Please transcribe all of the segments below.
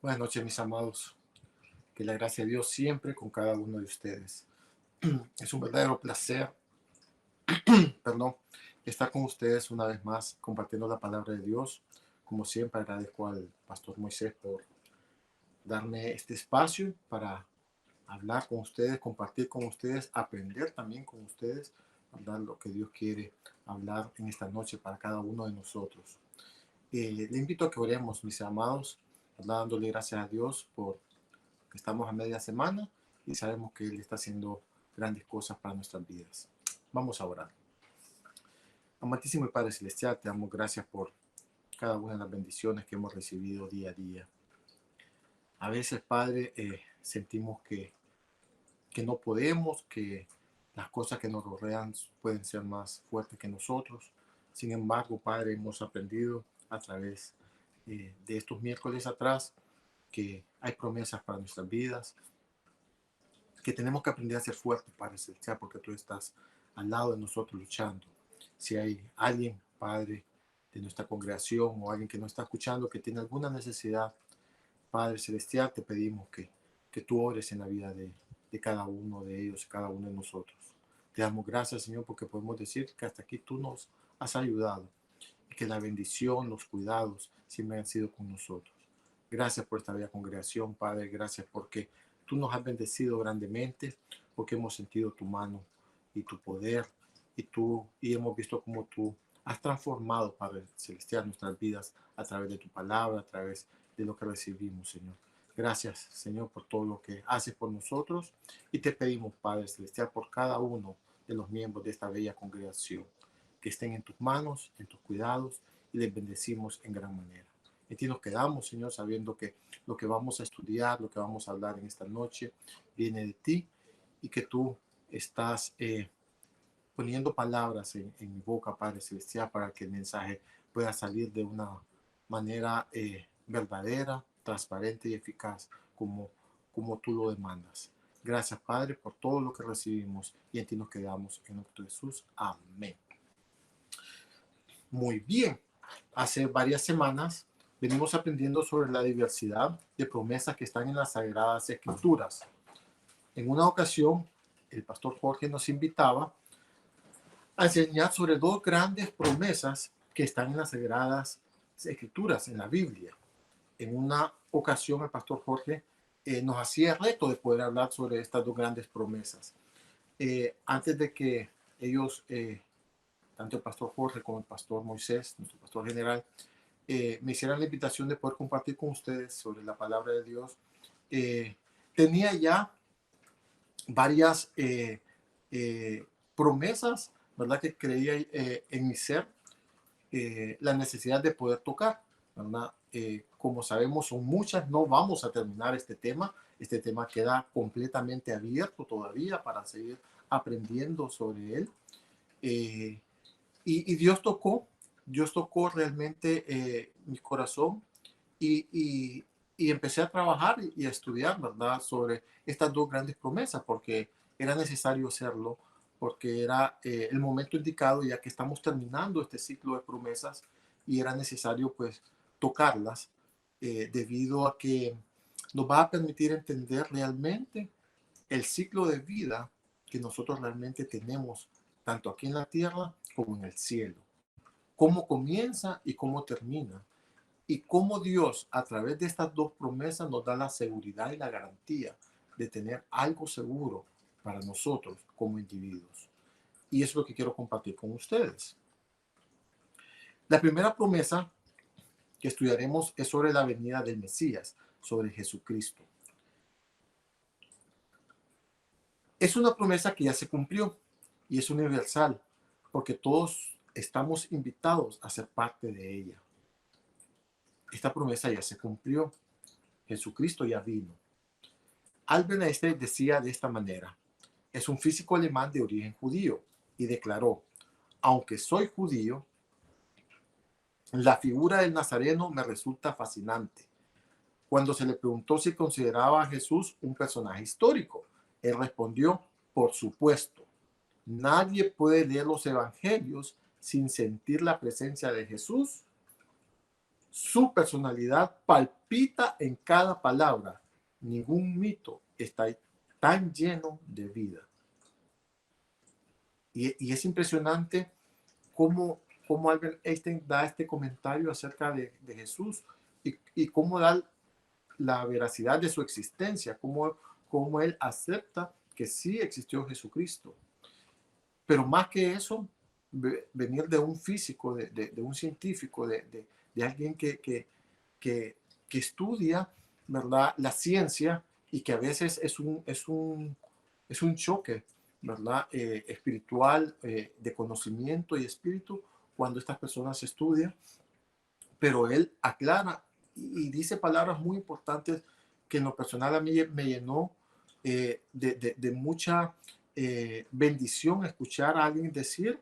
Buenas noches, mis amados. Que la gracia de Dios siempre con cada uno de ustedes. Es un verdadero placer, perdón, estar con ustedes una vez más compartiendo la palabra de Dios. Como siempre, agradezco al pastor Moisés por darme este espacio para hablar con ustedes, compartir con ustedes, aprender también con ustedes, hablar lo que Dios quiere hablar en esta noche para cada uno de nosotros. Le invito a que oremos, mis amados, dándole gracias a Dios por que estamos a media semana y sabemos que Él está haciendo grandes cosas para nuestras vidas. Vamos a orar. Amantísimo y Padre Celestial, te damos gracias por cada una de las bendiciones que hemos recibido día a día. A veces, Padre, sentimos que no podemos, que las cosas que nos rodean pueden ser más fuertes que nosotros. Sin embargo, Padre, hemos aprendido a través de estos miércoles atrás que hay promesas para nuestras vidas, que tenemos que aprender a ser fuertes, Padre Celestial, porque tú estás al lado de nosotros luchando. Si hay alguien, Padre, de nuestra congregación o alguien que no está escuchando, que tiene alguna necesidad, Padre Celestial, te pedimos que tú ores en la vida de cada uno de ellos, cada uno de nosotros. Te damos gracias, Señor, porque podemos decir que hasta aquí tú nos has ayudado y que la bendición, los cuidados siempre han sido con nosotros. Gracias por esta bella congregación, Padre. Gracias porque tú nos has bendecido grandemente, porque hemos sentido tu mano y tu poder y hemos visto cómo tú has transformado, Padre Celestial, nuestras vidas a través de tu palabra, a través de lo que recibimos, Señor. Gracias, Señor, por todo lo que haces por nosotros y te pedimos, Padre Celestial, por cada uno de los miembros de esta bella congregación, que estén en tus manos, en tus cuidados y les bendecimos en gran manera. En ti nos quedamos, Señor, sabiendo que lo que vamos a estudiar, lo que vamos a hablar en esta noche, viene de ti y que tú estás poniendo palabras en mi boca, Padre Celestial, para que el mensaje pueda salir de una manera verdadera, transparente y eficaz, como tú lo demandas. Gracias, Padre, por todo lo que recibimos y en ti nos quedamos. En nombre de Jesús. Amén. Muy bien. Hace varias semanas venimos aprendiendo sobre la diversidad de promesas que están en las Sagradas Escrituras. En una ocasión, el pastor Jorge nos invitaba a enseñar sobre dos grandes promesas que están en las Sagradas Escrituras, en la Biblia. En una ocasión, el pastor Jorge nos hacía el reto de poder hablar sobre estas dos grandes promesas. Antes de que ellos, tanto el pastor Jorge como el pastor Moisés, nuestro pastor general, me hicieran la invitación de poder compartir con ustedes sobre la palabra de Dios, tenía ya varias promesas, ¿verdad? Que creía en mi ser la necesidad de poder tocar, ¿verdad? Como sabemos, son muchas, no vamos a terminar este tema queda completamente abierto todavía para seguir aprendiendo sobre él. Y Dios tocó realmente mi corazón y empecé a trabajar y a estudiar, ¿verdad?, sobre estas dos grandes promesas, porque era necesario hacerlo, porque era el momento indicado, ya que estamos terminando este ciclo de promesas y era necesario, pues, tocarlas, debido a que nos va a permitir entender realmente el ciclo de vida que nosotros realmente tenemos, tanto aquí en la tierra como en el cielo. Cómo comienza y cómo termina. Y cómo Dios, a través de estas dos promesas, nos da la seguridad y la garantía de tener algo seguro para nosotros como individuos. Y eso es lo que quiero compartir con ustedes. La primera promesa que estudiaremos es sobre la venida del Mesías, sobre Jesucristo. Es una promesa que ya se cumplió y es universal, porque todos estamos invitados a ser parte de ella. Esta promesa ya se cumplió. Jesucristo ya vino. Albert Einstein decía de esta manera: es un físico alemán de origen judío, y declaró: aunque soy judío, la figura del Nazareno me resulta fascinante. Cuando se le preguntó si consideraba a Jesús un personaje histórico, él respondió: por supuesto. Nadie puede leer los evangelios sin sentir la presencia de Jesús Su personalidad palpita en cada palabra. Ningún mito está tan lleno de vida. Y es impresionante cómo Albert Einstein da este comentario acerca de Jesús y cómo da la veracidad de su existencia, cómo él acepta que sí existió Jesucristo. Pero más que eso, venir de un físico, de un científico, de alguien que estudia, ¿verdad?, la ciencia y que a veces es un choque, ¿verdad?, espiritual, de conocimiento y espíritu cuando estas personas estudian, pero él aclara y dice palabras muy importantes que en lo personal a mí me llenó de mucha bendición escuchar a alguien decir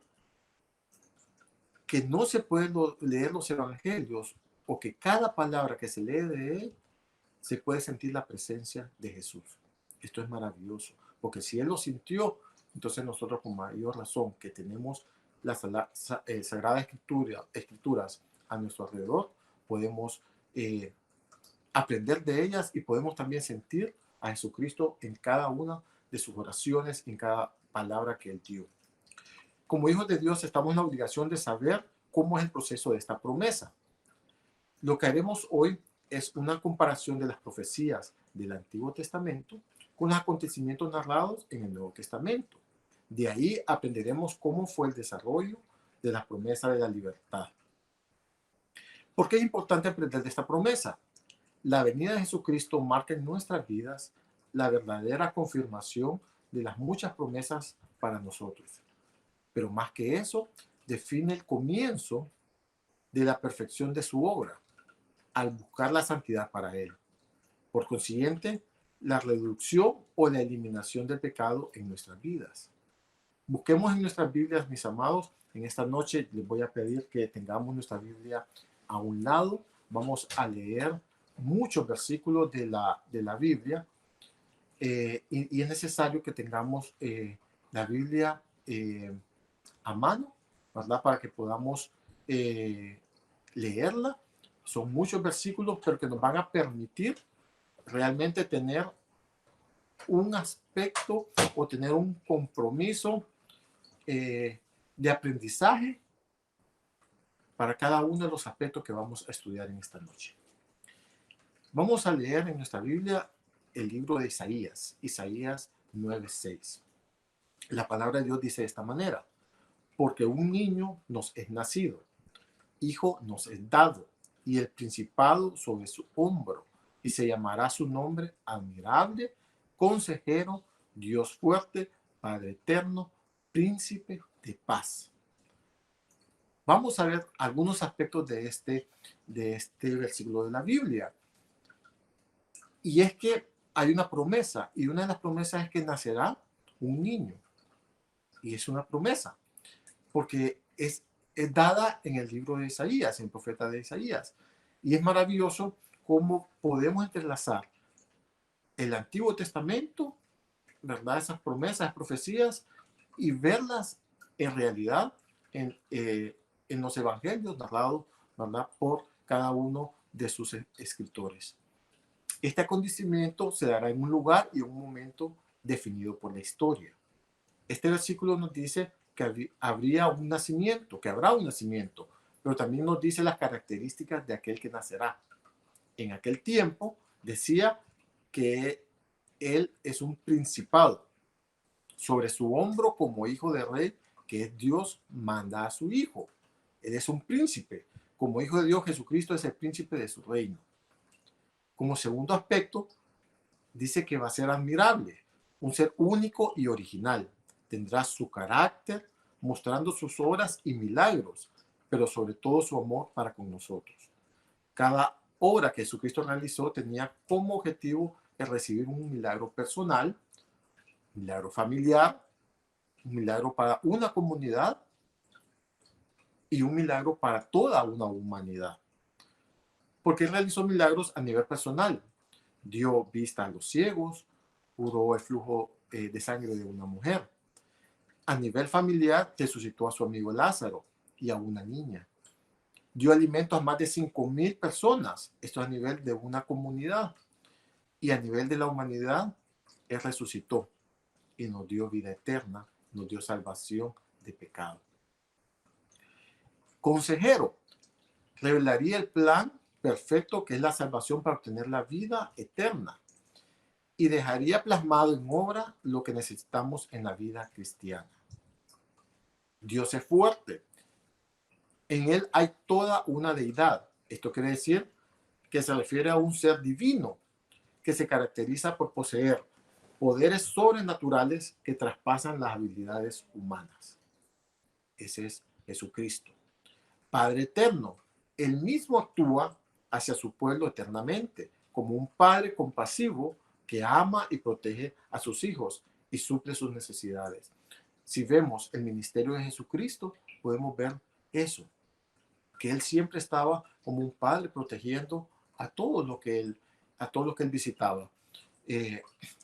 que no se puede leer los evangelios o que cada palabra que se lee de él se puede sentir la presencia de Jesús. Esto es maravilloso, porque si él lo sintió, entonces nosotros con mayor razón que tenemos las sagradas escrituras a nuestro alrededor, podemos aprender de ellas y podemos también sentir a Jesucristo en cada una de sus oraciones, en cada palabra que él dio. Como hijos de Dios estamos en la obligación de saber cómo es el proceso de esta promesa. Lo que haremos hoy es una comparación de las profecías del Antiguo Testamento con los acontecimientos narrados en el Nuevo Testamento. De ahí aprenderemos cómo fue el desarrollo de la promesa de la libertad. ¿Por qué es importante aprender de esta promesa? La venida de Jesucristo marca en nuestras vidas la verdadera confirmación de las muchas promesas para nosotros. Pero más que eso, define el comienzo de la perfección de su obra al buscar la santidad para él. Por consiguiente, la reducción o la eliminación del pecado en nuestras vidas. Busquemos en nuestras Biblias, mis amados. En esta noche les voy a pedir que tengamos nuestra Biblia a un lado. Vamos a leer muchos versículos de la Biblia y es necesario que tengamos la Biblia a mano, ¿verdad? Para que podamos leerla. Son muchos versículos, pero que nos van a permitir realmente tener un aspecto o tener un compromiso de aprendizaje para cada uno de los aspectos que vamos a estudiar en esta noche. Vamos a leer en nuestra Biblia el libro de Isaías, Isaías 9:6. La palabra de Dios dice de esta manera: porque un niño nos es nacido, hijo nos es dado, y el principado sobre su hombro, y se llamará su nombre admirable, consejero, Dios fuerte, Padre eterno, príncipe de paz. Vamos a ver algunos aspectos de este versículo de la Biblia. Y es que hay una promesa, y una de las promesas es que nacerá un niño. Y es una promesa, porque es dada en el libro de Isaías, en el profeta de Isaías. Y es maravilloso cómo podemos entrelazar el Antiguo Testamento, ¿verdad? Esas promesas, profecías, y verlas en realidad en los evangelios narrados, ¿verdad?, por cada uno de sus escritores. Este acontecimiento se dará en un lugar y un momento definido por la historia. Este versículo nos dice que habría un nacimiento, que habrá un nacimiento, pero también nos dice las características de aquel que nacerá. En aquel tiempo decía que él es un principado. Sobre su hombro, como hijo de rey, que es Dios, manda a su hijo. Él es un príncipe. Como hijo de Dios, Jesucristo es el príncipe de su reino. Como segundo aspecto, dice que va a ser admirable, un ser único y original. Tendrá su carácter, mostrando sus obras y milagros, pero sobre todo su amor para con nosotros. Cada obra que Jesucristo realizó tenía como objetivo el recibir un milagro personal, un milagro familiar, un milagro para una comunidad y un milagro para toda una humanidad. Porque él realizó milagros a nivel personal. Dio vista a los ciegos, curó el flujo de sangre de una mujer. A nivel familiar, resucitó a su amigo Lázaro y a una niña. dio alimento a más de 5,000 personas. Esto a nivel de una comunidad. Y a nivel de la humanidad, Él resucitó y nos dio vida eterna, nos dio salvación de pecado. Consejero, revelaría el plan perfecto que es la salvación para obtener la vida eterna y dejaría plasmado en obra lo que necesitamos en la vida cristiana. Dios es fuerte. En Él hay toda una deidad. Esto quiere decir que se refiere a un ser divino que se caracteriza por poseer poderes sobrenaturales que traspasan las habilidades humanas. Ese es Jesucristo. Padre eterno, Él mismo actúa hacia su pueblo eternamente, como un padre compasivo que ama y protege a sus hijos y suple sus necesidades. Si vemos el ministerio de Jesucristo, podemos ver eso, que Él siempre estaba como un padre protegiendo a todo lo que Él, visitaba.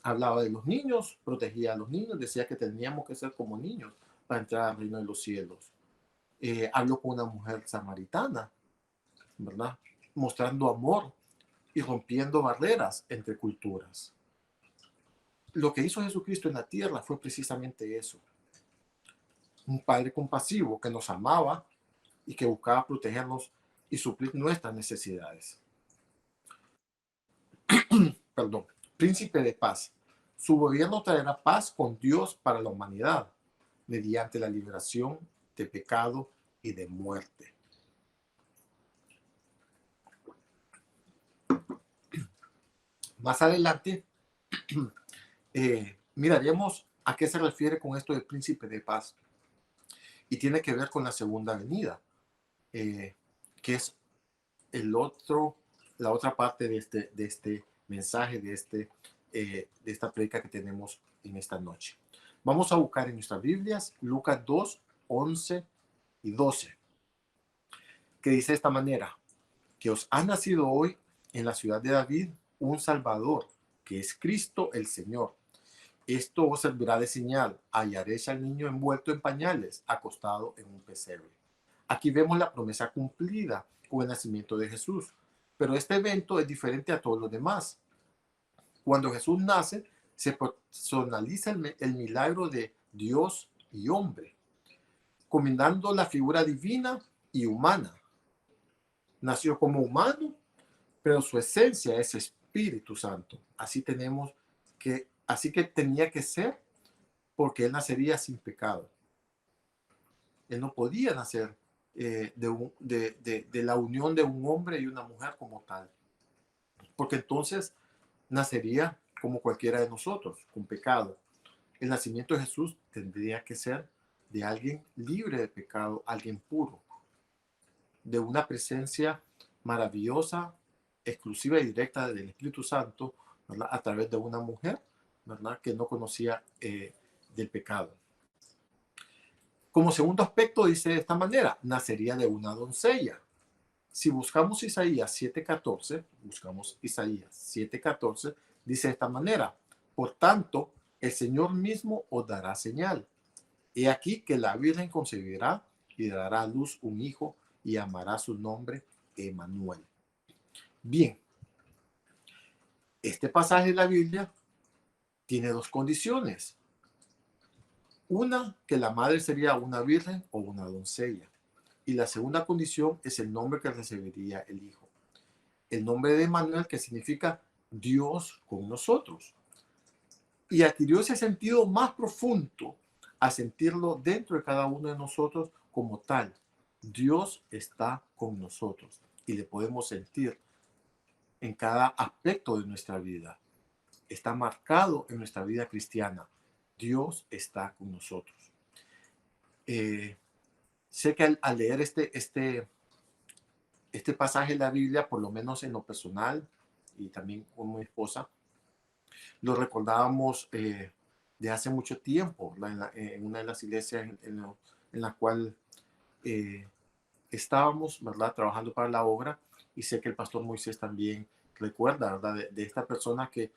Hablaba de los niños, protegía a los niños, decía que teníamos que ser como niños para entrar al reino de los cielos. Habló con una mujer samaritana, ¿verdad? Mostrando amor y rompiendo barreras entre culturas. Lo que hizo Jesucristo en la tierra fue precisamente eso. Un padre compasivo que nos amaba y que buscaba protegernos y suplir nuestras necesidades. Perdón. Príncipe de paz. Su gobierno traerá paz con Dios para la humanidad mediante la liberación de pecado y de muerte. Más adelante miraremos a qué se refiere con esto de príncipe de paz. Y tiene que ver con la segunda venida, que es la otra parte de este mensaje, de esta predica que tenemos en esta noche. Vamos a buscar en nuestras Biblias Lucas 2, 11 y 12, que dice de esta manera: que os ha nacido hoy en la ciudad de David un Salvador, que es Cristo el Señor. Esto os servirá de señal: hallaréis al niño envuelto en pañales, acostado en un pesebre. Aquí vemos la promesa cumplida con el nacimiento de Jesús, pero este evento es diferente a todos los demás. Cuando Jesús nace, se personaliza el milagro de Dios y hombre, combinando la figura divina y humana. Nació como humano, pero su esencia es Espíritu Santo. Así que tenía que ser, porque Él nacería sin pecado. Él no podía nacer de la unión de un hombre y una mujer como tal, porque entonces nacería como cualquiera de nosotros, con pecado. El nacimiento de Jesús tendría que ser de alguien libre de pecado, alguien puro, de una presencia maravillosa, exclusiva y directa del Espíritu Santo, ¿verdad? A través de una mujer, ¿verdad? Que no conocía del pecado. Como segundo aspecto, dice de esta manera: nacería de una doncella. Si buscamos Isaías 7:14, dice de esta manera: por tanto, el Señor mismo os dará señal. He aquí que la Virgen concebirá y dará a luz un hijo y llamará su nombre Emmanuel. Bien, este pasaje de la Biblia tiene dos condiciones. Una, que la madre sería una virgen o una doncella. Y la segunda condición es el nombre que recibiría el hijo. El nombre de Emmanuel, que significa Dios con nosotros. Y adquirió ese sentido más profundo a sentirlo dentro de cada uno de nosotros como tal. Dios está con nosotros y le podemos sentir en cada aspecto de nuestra vida. Está marcado en nuestra vida cristiana. Dios está con nosotros. Sé que al leer este pasaje de la Biblia, por lo menos en lo personal y también con mi esposa, lo recordábamos de hace mucho tiempo, en una de las iglesias en la cual estábamos, ¿verdad?, trabajando para la obra, y sé que el pastor Moisés también recuerda, ¿verdad?, de esta persona que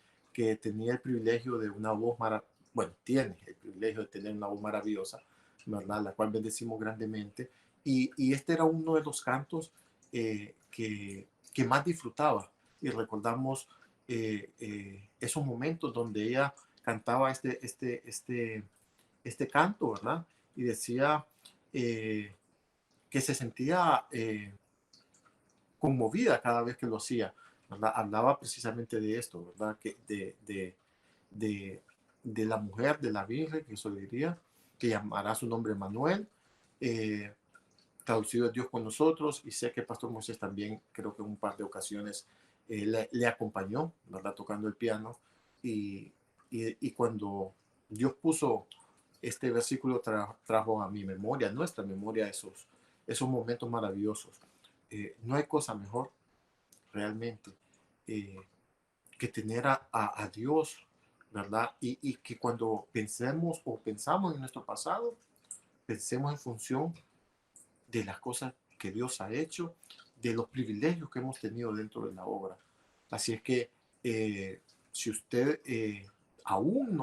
tenía el privilegio de una voz tiene el privilegio de tener una voz maravillosa, ¿verdad?, la cual bendecimos grandemente, y este era uno de los cantos que más disfrutaba. Y recordamos esos momentos donde ella cantaba este canto, ¿verdad? Y decía que se sentía conmovida cada vez que lo hacía, ¿verdad? Hablaba precisamente de esto, ¿verdad? Que de, de la mujer, de la Virgen, que eso diría, que llamará su nombre Manuel, traducido es Dios con nosotros, y sé que el Pastor Moisés también, creo que en un par de ocasiones, le acompañó, ¿verdad? Tocando el piano, y, y cuando Dios puso este versículo, trajo a mi memoria, a nuestra memoria, esos momentos maravillosos. No hay cosa mejor realmente eh, que tener a Dios, ¿verdad? Y que cuando pensemos o pensamos en nuestro pasado, pensemos en función de las cosas que Dios ha hecho, de los privilegios que hemos tenido dentro de la obra. Así es que si usted aún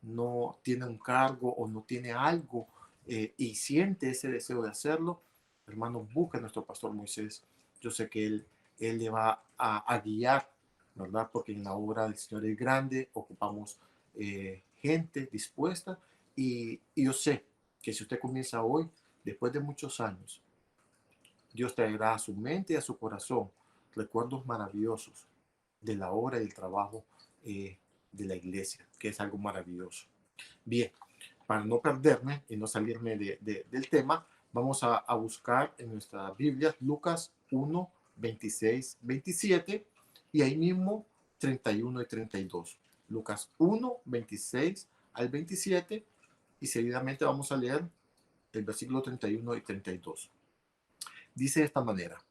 no tiene un cargo o no tiene algo y siente ese deseo de hacerlo, hermano, busque a nuestro pastor Moisés. Yo sé que él le va a guiar, ¿verdad? Porque en la obra del Señor es grande, ocupamos gente dispuesta y yo sé que si usted comienza hoy, después de muchos años, Dios traerá a su mente y a su corazón recuerdos maravillosos de la obra y el trabajo de la iglesia, que es algo maravilloso. Bien, para no perderme y no salirme del tema, vamos a buscar en nuestra Biblia Lucas 1, 26, 27 y ahí mismo 31 y 32. Lucas 1, 26 al 27 y seguidamente vamos a leer el versículo 31 y 32. Dice de esta manera: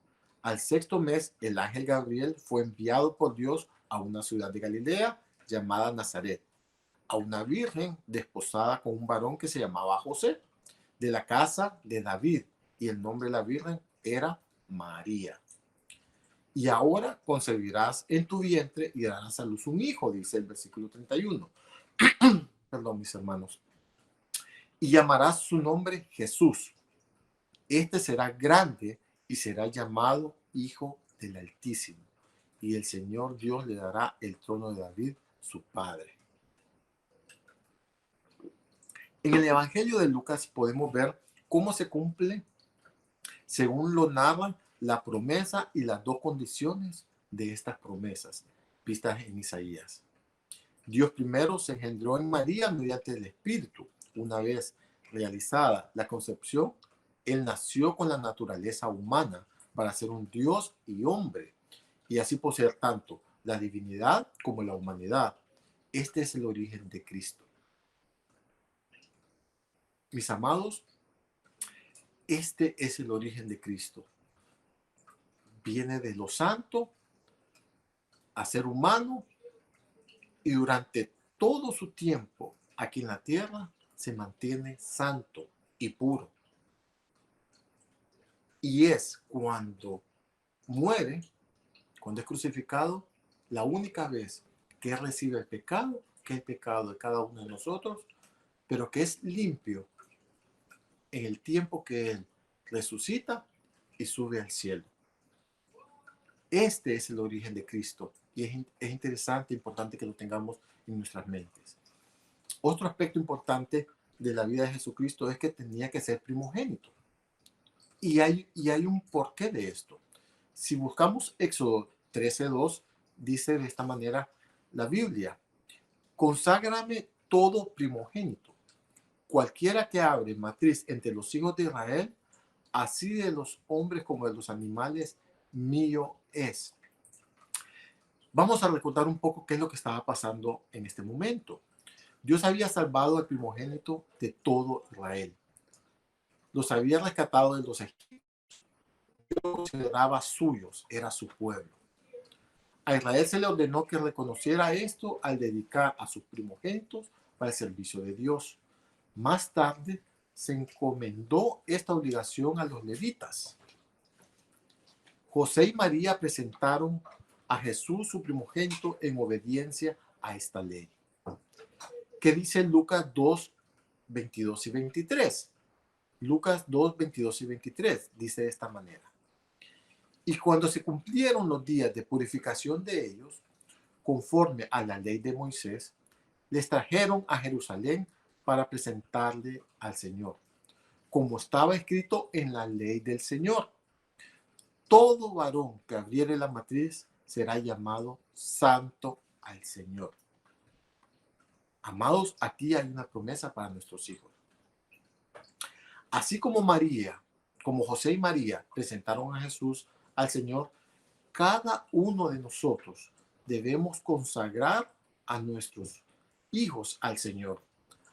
al sexto mes, el ángel Gabriel fue enviado por Dios a una ciudad de Galilea llamada Nazaret, a una virgen desposada con un varón que se llamaba José, de la casa de David, y el nombre de la virgen era María. Y ahora concebirás en tu vientre y darás a luz un hijo, dice el versículo 31. Perdón, mis hermanos. Y llamarás su nombre Jesús. Este será grande y será llamado Hijo del Altísimo. Y el Señor Dios le dará el trono de David, su padre. En el Evangelio de Lucas podemos ver cómo se cumple, según lo narra, la promesa y las dos condiciones de estas promesas vistas en Isaías. Dios primero se engendró en María mediante el Espíritu. Una vez realizada la concepción, Él nació con la naturaleza humana para ser un Dios y hombre, y así poseer tanto la divinidad como la humanidad. Este es el origen de Cristo. Mis amados, este es el origen de Cristo. Viene de lo santo a ser humano y durante todo su tiempo aquí en la tierra se mantiene santo y puro. Y es cuando muere, cuando es crucificado, la única vez que recibe el pecado, que es el pecado de cada uno de nosotros, pero que es limpio en el tiempo que Él resucita y sube al cielo. Este es el origen de Cristo y es interesante, importante que lo tengamos en nuestras mentes. Otro aspecto importante de la vida de Jesucristo es que tenía que ser primogénito. Y hay un porqué de esto. Si buscamos Éxodo 13:2, dice de esta manera la Biblia: conságrame todo primogénito. Cualquiera que abre matriz entre los hijos de Israel, así de los hombres como de los animales, mío es. Vamos a recordar un poco qué es lo que estaba pasando en este momento. Dios había salvado al primogénito de todo Israel. Los había rescatado de los egipcios. Dios los consideraba suyos, era su pueblo. A Israel se le ordenó que reconociera esto al dedicar a sus primogénitos para el servicio de Dios. Más tarde se encomendó esta obligación a los levitas. José y María presentaron a Jesús, su primogénito, en obediencia a esta ley. ¿Qué dice Lucas 2, 22 y 23? Lucas 2, 22 y 23 dice de esta manera: Y cuando se cumplieron los días de purificación de ellos, conforme a la ley de Moisés, les trajeron a Jerusalén para presentarle al Señor, como estaba escrito en la ley del Señor. Todo varón que abriere la matriz será llamado santo al Señor. Amados, aquí hay una promesa para nuestros hijos. Así como María, como José y María presentaron a Jesús al Señor, cada uno de nosotros debemos consagrar a nuestros hijos al Señor,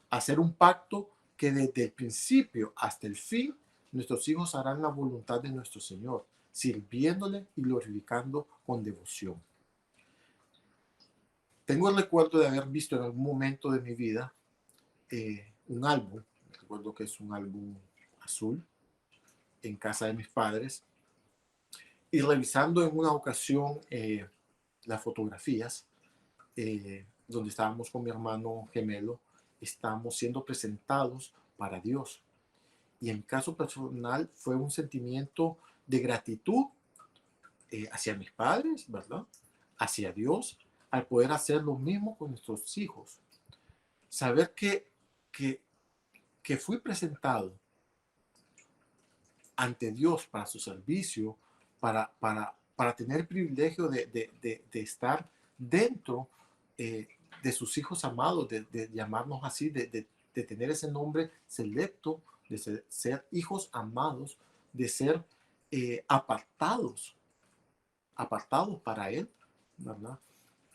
hacer un pacto que desde el principio hasta el fin nuestros hijos harán la voluntad de nuestro Señor, sirviéndole y glorificando con devoción. Tengo el recuerdo de haber visto en algún momento de mi vida un álbum, recuerdo que es un álbum azul, en casa de mis padres, y revisando en una ocasión las fotografías, donde estábamos con mi hermano gemelo, estábamos siendo presentados para Dios. Y en mi caso personal fue un sentimiento de gratitud hacia mis padres, ¿verdad? Hacia Dios, al poder hacer lo mismo con nuestros hijos. Saber que, que fui presentado ante Dios para su servicio, para tener el privilegio de estar dentro de sus hijos amados, de llamarnos así, de tener ese nombre selecto, de ser hijos amados, de ser apartados para Él, ¿verdad?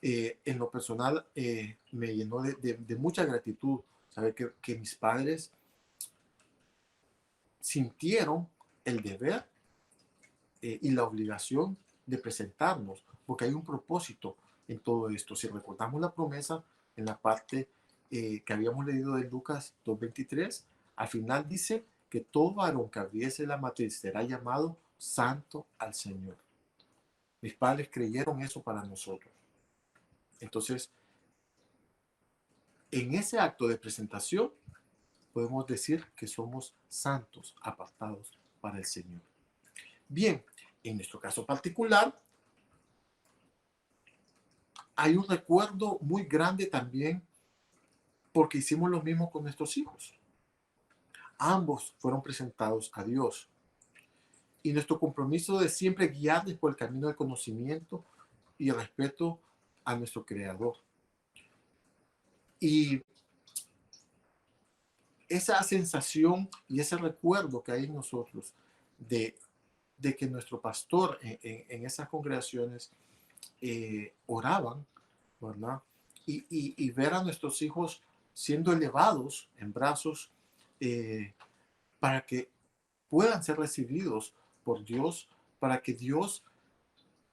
En lo personal me llenó de mucha gratitud saber que mis padres sintieron el deber y la obligación de presentarnos, porque hay un propósito en todo esto. Si recordamos la promesa en la parte que habíamos leído de Lucas 2:23, al final dice que todo varón que abriese la matriz será llamado santo al Señor. Mis padres creyeron eso para nosotros. Entonces, en ese acto de presentación, podemos decir que somos santos, apartados para el Señor. Bien, en nuestro caso particular, hay un recuerdo muy grande también porque hicimos lo mismo con nuestros hijos. Ambos fueron presentados a Dios. Y nuestro compromiso de siempre guiarles por el camino del conocimiento y el respeto a nuestro Creador. Y esa sensación y ese recuerdo que hay en nosotros de, de que nuestro pastor en esas congregaciones oraban, ¿verdad? Y ver a nuestros hijos siendo elevados en brazos para que puedan ser recibidos por Dios, para que Dios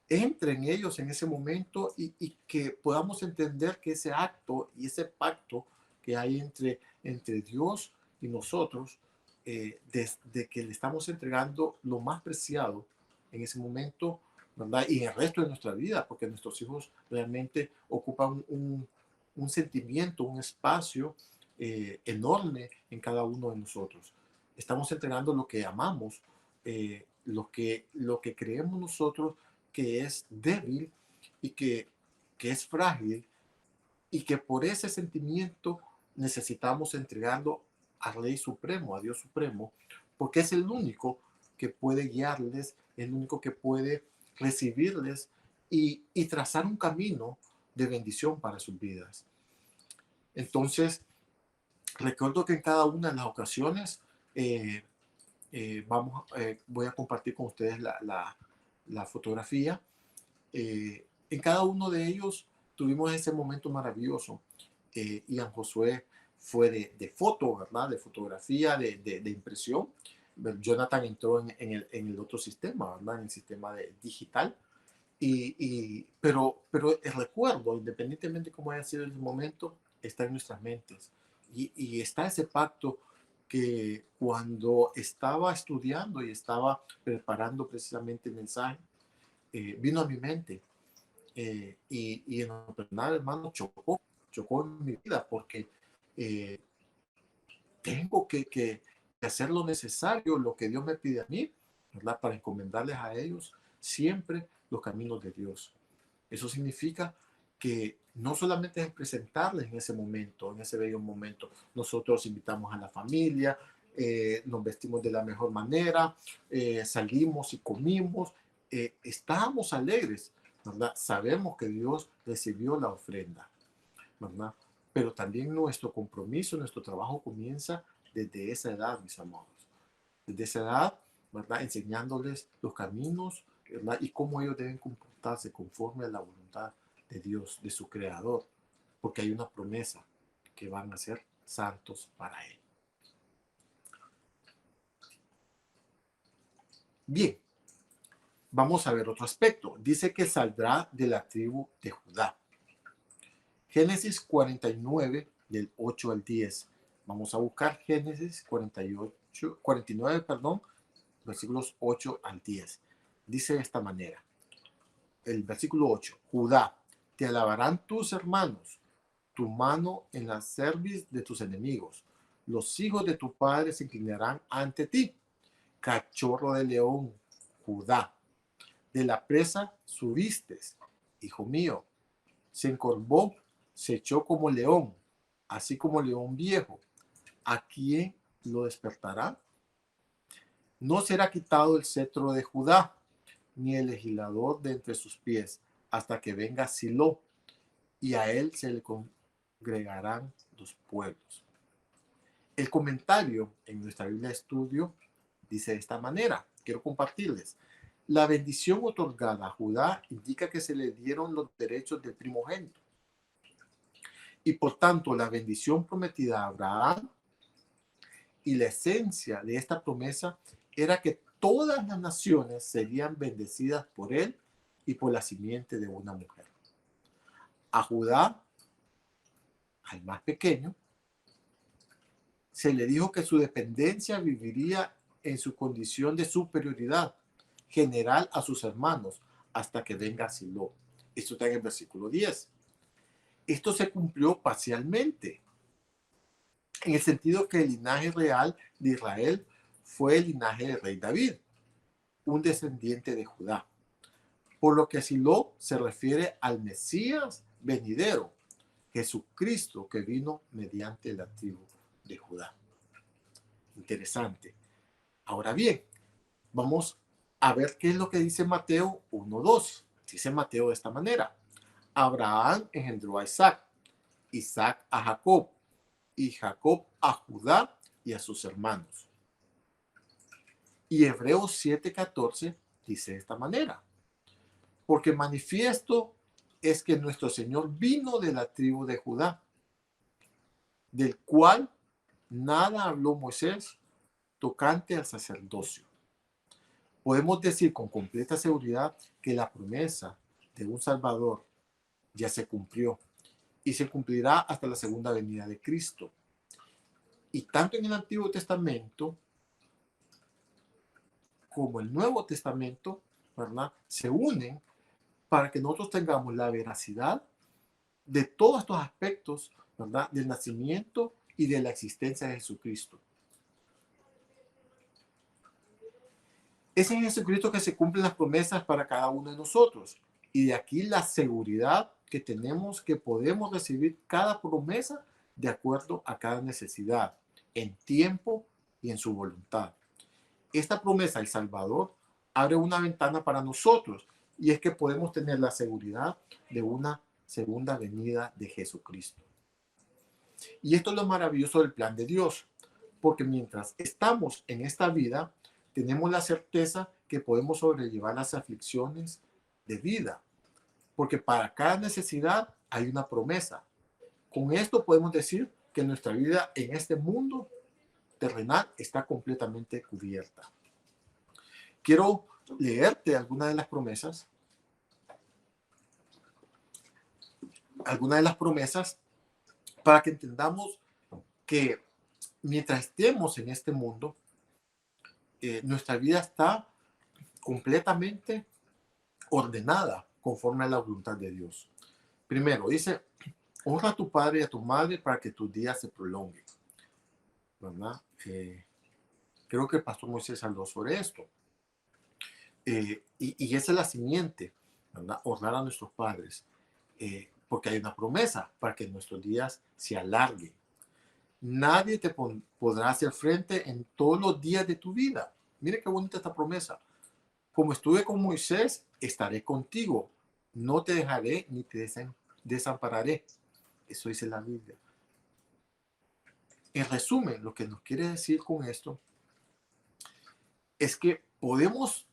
entre en ellos en ese momento y que podamos entender que ese acto y ese pacto que hay entre Dios y nosotros, de que le estamos entregando lo más preciado en ese momento, ¿verdad? Y en el resto de nuestra vida, porque nuestros hijos realmente ocupan un sentimiento, un espacio enorme en cada uno de nosotros. Estamos entregando lo que amamos, lo que creemos nosotros que es débil y que es frágil y que por ese sentimiento necesitamos entregarlo al Rey Supremo, a Dios Supremo, porque es el único que puede guiarles, el único que puede recibirles y trazar un camino de bendición para sus vidas. Entonces, recuerdo que en cada una de las ocasiones voy a compartir con ustedes la fotografía. En cada uno de ellos tuvimos ese momento maravilloso. Ian Josué fue de foto, ¿verdad? De fotografía, de impresión. Jonathan entró en el otro sistema, ¿verdad? En el sistema digital. Pero el recuerdo, independientemente de cómo haya sido el momento, está en nuestras mentes. Y está ese pacto que cuando estaba estudiando y estaba preparando precisamente el mensaje, vino a mi mente. Y en lo personal, hermano, chocó en mi vida porque eh, tengo que hacer lo necesario, lo que Dios me pide a mí, ¿verdad? Para encomendarles a ellos siempre los caminos de Dios. Eso significa que no solamente es presentarles en ese momento, en ese bello momento. Nosotros invitamos a la familia, nos vestimos de la mejor manera, salimos y comimos, estamos alegres, ¿verdad? Sabemos que Dios recibió la ofrenda, ¿verdad? Pero también nuestro compromiso, nuestro trabajo comienza desde esa edad, mis amados. Desde esa edad, ¿verdad? Enseñándoles los caminos, ¿verdad? Y cómo ellos deben comportarse conforme a la voluntad de Dios, de su Creador. Porque hay una promesa que van a ser santos para Él. Bien, vamos a ver otro aspecto. Dice que saldrá de la tribu de Judá. Génesis 49, del 8 al 10. Vamos a buscar Génesis 49, perdón, versículos 8 al 10. Dice de esta manera. El versículo 8. Judá, te alabarán tus hermanos, tu mano en la cerviz de tus enemigos. Los hijos de tu padre se inclinarán ante ti. Cachorro de león, Judá, de la presa subiste, hijo mío. Se encorvó, se echó como león, así como león viejo. ¿A quién lo despertará? No será quitado el cetro de Judá, ni el legislador de entre sus pies, hasta que venga Silo, y a él se le congregarán los pueblos. El comentario en nuestra Biblia de estudio dice de esta manera, quiero compartirles. La bendición otorgada a Judá indica que se le dieron los derechos del primogénito. Y por tanto, la bendición prometida a Abraham y la esencia de esta promesa era que todas las naciones serían bendecidas por él y por la simiente de una mujer. A Judá, al más pequeño, se le dijo que su dependencia viviría en su condición de superioridad general a sus hermanos hasta que venga Silo. Esto está en el versículo 10. Esto se cumplió parcialmente, en el sentido que el linaje real de Israel fue el linaje del rey David, un descendiente de Judá. Por lo que Silo se refiere al Mesías venidero, Jesucristo, que vino mediante la tribu de Judá. Interesante. Ahora bien, vamos a ver qué es lo que dice Mateo 1:2. Dice Mateo de esta manera. Abraham engendró a Isaac, Isaac a Jacob, y Jacob a Judá y a sus hermanos. Y Hebreos 7:14 dice de esta manera. Porque manifiesto es que nuestro Señor vino de la tribu de Judá, del cual nada habló Moisés tocante al sacerdocio. Podemos decir con completa seguridad que la promesa de un Salvador ya se cumplió y se cumplirá hasta la segunda venida de Cristo. Y tanto en el Antiguo Testamento como el Nuevo Testamento, ¿verdad?, se unen para que nosotros tengamos la veracidad de todos estos aspectos, ¿verdad?, del nacimiento y de la existencia de Jesucristo. Es en Jesucristo que se cumplen las promesas para cada uno de nosotros. Y de aquí la seguridad que tenemos que podemos recibir cada promesa de acuerdo a cada necesidad, en tiempo y en su voluntad. Esta promesa del Salvador abre una ventana para nosotros y es que podemos tener la seguridad de una segunda venida de Jesucristo. Y esto es lo maravilloso del plan de Dios, porque mientras estamos en esta vida, tenemos la certeza que podemos sobrellevar las aflicciones de vida, porque para cada necesidad hay una promesa. Con esto podemos decir que nuestra vida en este mundo terrenal está completamente cubierta. Quiero leerte algunas de las promesas. Para que entendamos que mientras estemos en este mundo, nuestra vida está completamente ordenada conforme a la voluntad de Dios. Primero, dice, honra a tu padre y a tu madre para que tus días se prolonguen. ¿Verdad? Creo que el pastor Moisés habló sobre esto. Y esa es la siguiente, ¿verdad? Honrar a nuestros padres, porque hay una promesa para que nuestros días se alarguen. Nadie te podrá hacer frente en todos los días de tu vida. Mire qué bonita esta promesa. Como estuve con Moisés, estaré contigo. No te dejaré ni te desampararé. Eso dice la Biblia. En resumen, lo que nos quiere decir con esto es que podemos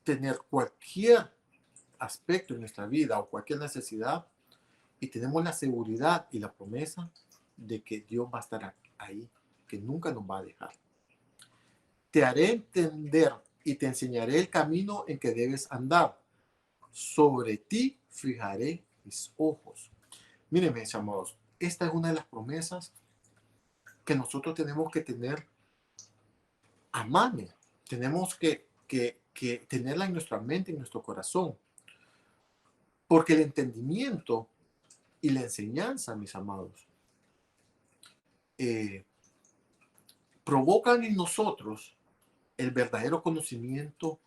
tener cualquier aspecto en nuestra vida o cualquier necesidad y tenemos la seguridad y la promesa de que Dios va a estar ahí, que nunca nos va a dejar. Te haré entender y te enseñaré el camino en que debes andar. Sobre ti fijaré mis ojos. Miren, mis amados, esta es una de las promesas que nosotros tenemos que tener a mano. Tenemos que tenerla en nuestra mente, en nuestro corazón. Porque el entendimiento y la enseñanza, mis amados, eh, provocan en nosotros el verdadero conocimiento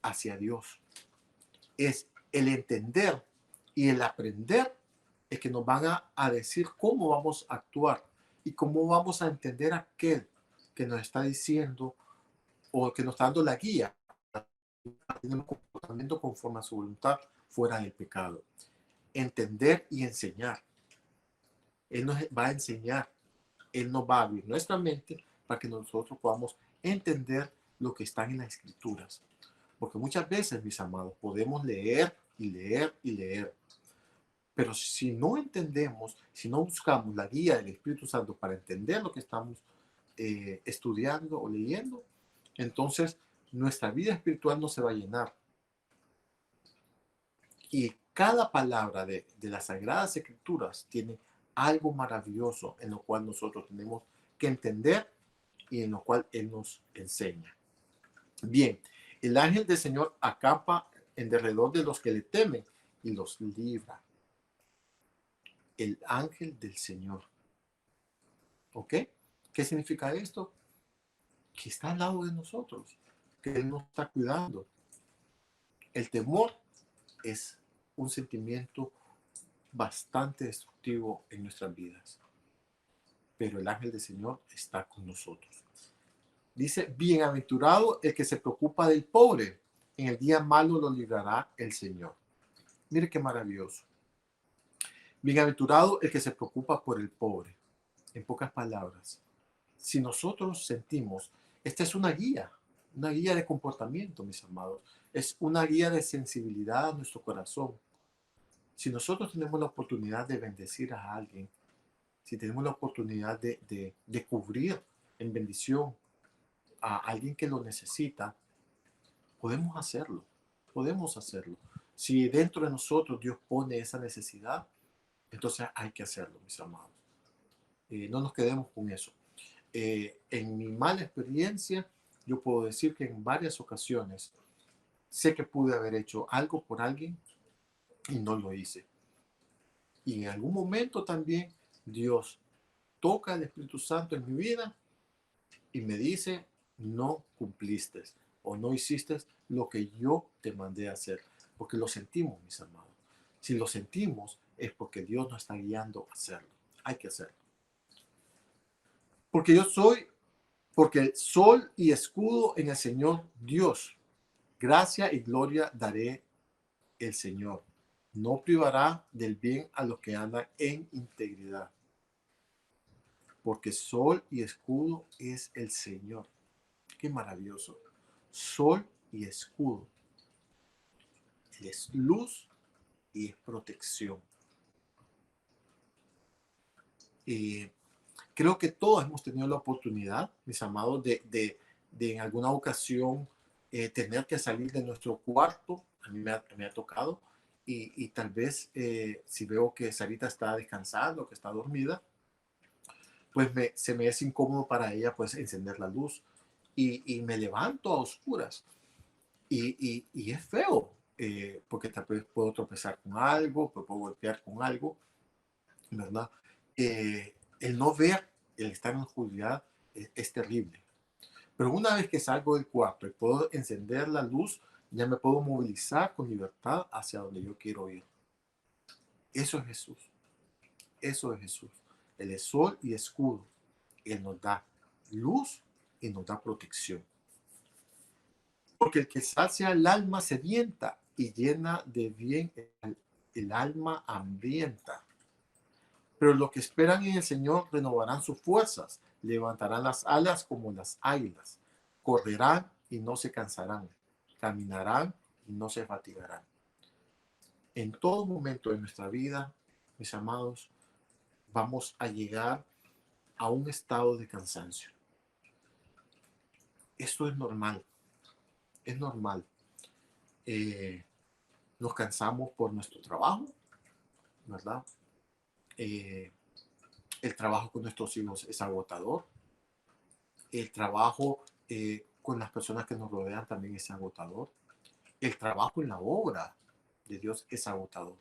hacia Dios. Es el entender y el aprender es que nos van a decir cómo vamos a actuar y cómo vamos a entender a aquel que nos está diciendo o que nos está dando la guía a tener un comportamiento conforme a su voluntad fuera del pecado. Entender y enseñar. Él nos va a enseñar, Él nos va a abrir nuestra mente para que nosotros podamos entender lo que está en las escrituras. Porque muchas veces, mis amados, podemos leer y leer y leer. Pero si no entendemos, si no buscamos la guía del Espíritu Santo para entender lo que estamos estudiando o leyendo, entonces nuestra vida espiritual no se va a llenar. Y cada palabra de las Sagradas Escrituras tiene algo maravilloso en lo cual nosotros tenemos que entender y en lo cual Él nos enseña. Bien, el ángel del Señor acampa en derredor de los que le temen y los libra. El ángel del Señor. ¿Ok? ¿Qué significa esto? Que está al lado de nosotros, que Él nos está cuidando. El temor es un sentimiento bastante destructivo en nuestras vidas, pero el ángel del Señor está con nosotros. Dice, bienaventurado el que se preocupa del pobre, en el día malo lo librará el Señor. Mire qué maravilloso. Bienaventurado el que se preocupa por el pobre. En pocas palabras, si nosotros sentimos, esta es una guía de comportamiento, mis amados, es una guía de sensibilidad a nuestro corazón. Si nosotros tenemos la oportunidad de bendecir a alguien, si tenemos la oportunidad de cubrir en bendición a alguien que lo necesita, podemos hacerlo, podemos hacerlo. Si dentro de nosotros Dios pone esa necesidad, entonces hay que hacerlo, mis amados. No nos quedemos con eso. En mi mala experiencia, yo puedo decir que en varias ocasiones sé que pude haber hecho algo por alguien y no lo hice. Y en algún momento también Dios toca el Espíritu Santo en mi vida y me dice, no cumpliste o no hiciste lo que yo te mandé a hacer. Porque lo sentimos, mis amados. Si lo sentimos es porque Dios nos está guiando a hacerlo. Hay que hacerlo. Porque sol y escudo en el Señor Dios. Gracia y gloria daré el Señor. No privará del bien a los que andan en integridad. Porque sol y escudo es el Señor. Qué maravilloso. Sol y escudo. Él es luz y es protección. Creo que todos hemos tenido la oportunidad, mis amados, de en alguna ocasión tener que salir de nuestro cuarto. A mí me ha tocado. Y tal vez si veo que Sarita está descansando, que está dormida, pues se me es incómodo para ella pues encender la luz. Y me levanto a oscuras. Y es feo, porque tal vez puedo tropezar con algo, puedo golpear con algo, ¿verdad? El no ver, el estar en oscuridad es terrible. Pero una vez que salgo del cuarto y puedo encender la luz, ya me puedo movilizar con libertad hacia donde yo quiero ir. Eso es Jesús. Eso es Jesús. Él es sol y escudo. Él nos da luz y nos da protección. Porque el que sacia el alma sedienta y llena de bien el alma hambrienta. Pero los que esperan en el Señor renovarán sus fuerzas, levantarán las alas como las águilas, correrán y no se cansarán, caminarán y no se fatigarán. En todo momento de nuestra vida, mis amados, vamos a llegar a un estado de cansancio. Esto es normal, es normal. Nos cansamos por nuestro trabajo, ¿verdad? El trabajo con nuestros hijos es agotador. El trabajo con las personas que nos rodean también es agotador. El trabajo en la obra de Dios es agotador.